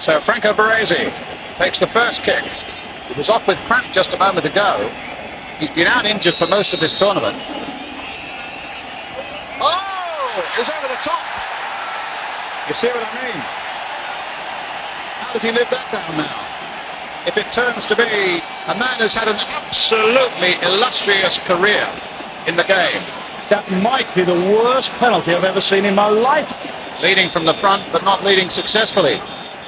So Franco Baresi takes the first kick. He was off with cramp just a moment ago. He's been out injured for most of this tournament. Oh, he's over the top. You see what I mean? How does he live that down now? If it turns to be a man who's had an absolutely illustrious career in the game. That might be the worst penalty I've ever seen in my life. Leading from the front, but not leading successfully.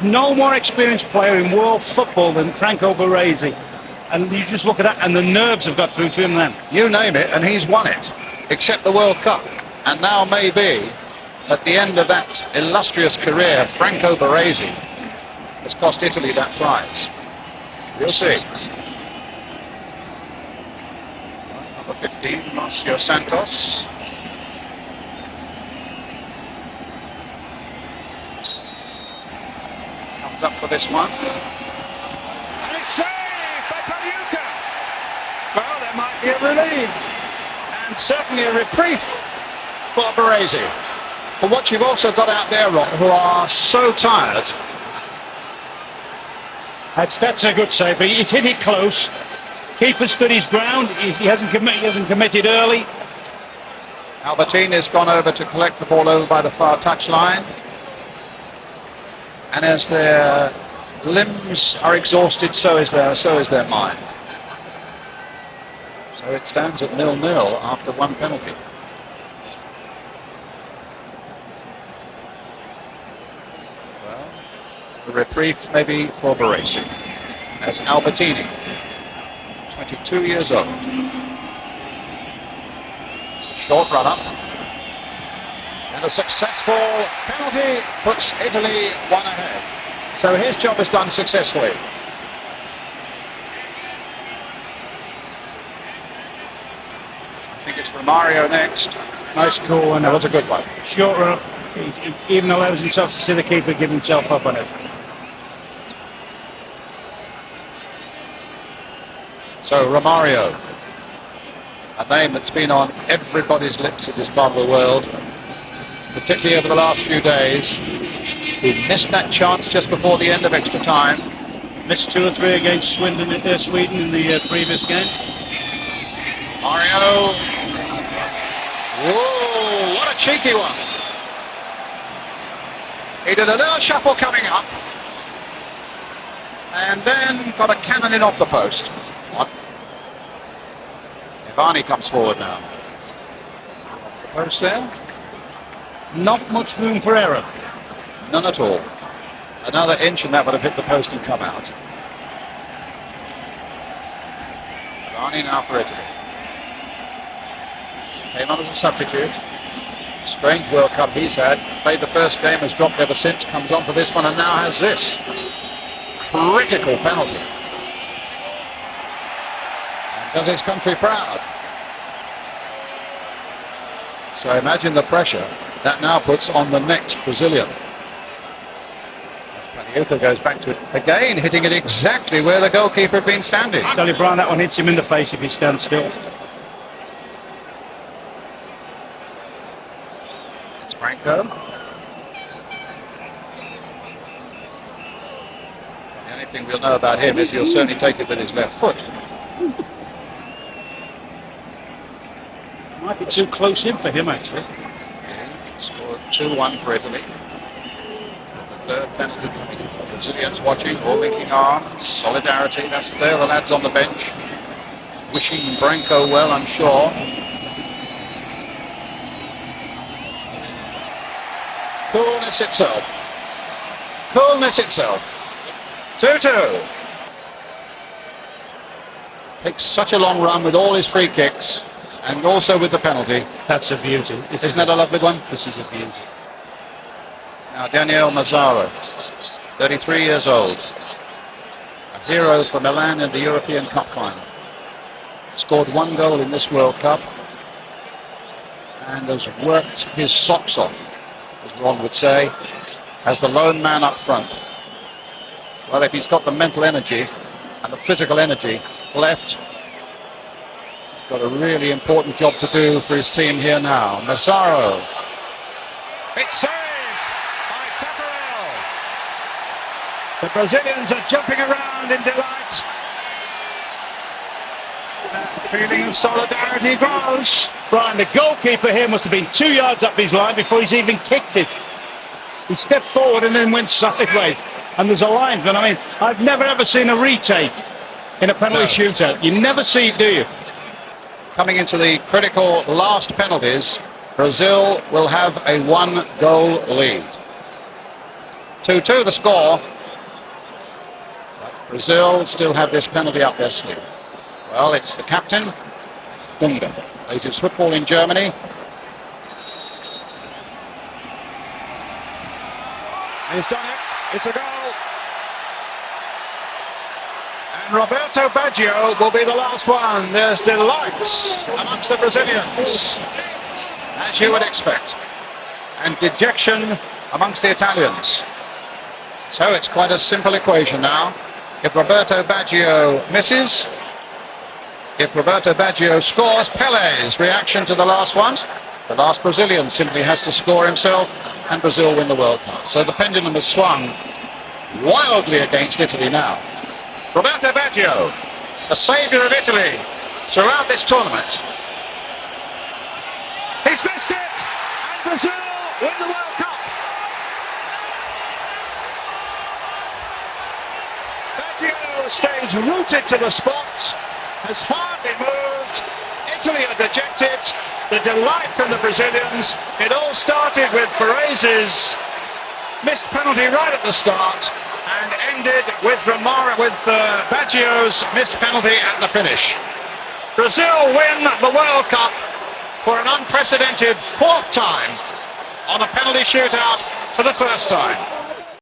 No more experienced player in world football than Franco Baresi. And you just look at that, and the nerves have got through to him then. You name it, and he's won it, except the World Cup. And now maybe, at the end of that illustrious career, Franco Baresi has cost Italy that prize. We'll see. Number 15, Marcio Santos. Comes up for this one. And it's saved by Pagliuca. Well, there might be a relief. And certainly a reprieve for Baresi. But what you've also got out there, Rob, who are so tired. That's a good save, but he's hit it close. Keeper stood his ground. He hasn't committed early. Albertini's gone over to collect the ball over by the far touchline. And as their limbs are exhausted, so is their mind. So it stands at 0-0 after one penalty. Well, the reprieve maybe for Baresi, as Albertini, 22 years old. Short run up. And a successful penalty puts Italy one ahead. So his job is done successfully. I think it's Romario next. Nice call, and that was a good one. Short run up. He even allows himself to see the keeper give himself up on it. So Romario, a name that's been on everybody's lips in this part of the world, particularly over the last few days. He missed that chance just before the end of extra time. Missed 2 or 3 against Sweden in the previous game. Mario. Whoa, what a cheeky one. He did a little shuffle coming up and then got a cannon in off the post. Ivani comes forward now. Off the post there. Not much room for error. None at all. Another inch and that would have hit the post and come out. Ivani now for Italy. Came on as a substitute. Strange World Cup he's had. Played the first game, has dropped ever since. Comes on for this one and now has this critical penalty. And does his country proud. So imagine the pressure that now puts on the next Brazilian. As Pagliuca goes back to it again, hitting it exactly where the goalkeeper had been standing. Sally Brown, that one hits him in the face if he stands still. It's Branco. The only thing we'll know about him is he'll certainly take it with his left foot. Might be too close in for him, actually. Scored 2-1 for Italy. The third penalty coming in. The Brazilians watching, all linking arms, solidarity. That's there, the lads on the bench. Wishing Branco well, I'm sure. Coolness itself. Coolness itself. 2-2. Takes such a long run with all his free kicks. And also with the penalty. That's a beauty. Isn't that a lovely one? This is a beauty. Now Daniel Mazzaro, 33 years old. A hero for Milan in the European Cup Final. Scored 1 goal in this World Cup. And has worked his socks off, as Ron would say, as the lone man up front. Well, if he's got the mental energy and the physical energy left, got a really important job to do for his team here now. Mazzaro. It's saved by Taffarel. The Brazilians are jumping around in delight. That feeling of solidarity grows. Brian, the goalkeeper here must have been 2 yards up his line before he's even kicked it. He stepped forward and then went sideways. And there's a linesman. I mean, I've never ever seen a retake in a penalty shootout. You never see it, do you? Coming into the critical last penalties, Brazil will have a 1-goal lead. 2-2 the score. But Brazil still have this penalty up their sleeve. Well, it's the captain, Dunga, plays his football in Germany. He's done it. It's a goal. And Roberto Baggio will be the last one. There's delight amongst the Brazilians, As you would expect. And dejection amongst the Italians. So it's quite a simple equation now. If Roberto Baggio misses, if Roberto Baggio scores, Pele's reaction to the last one. The last Brazilian simply has to score himself and Brazil win the World Cup. So the pendulum has swung wildly against Italy now. Roberto Baggio, the saviour of Italy throughout this tournament. he's missed it, and Brazil win the World Cup. Baggio stays rooted to the spot, has hardly moved. Italy are dejected. The delight from the Brazilians. It all started with Perez's missed penalty right at the start and ended with Baggio's missed penalty at the finish. Brazil win the World Cup for an unprecedented 4th time on a penalty shootout for the first time.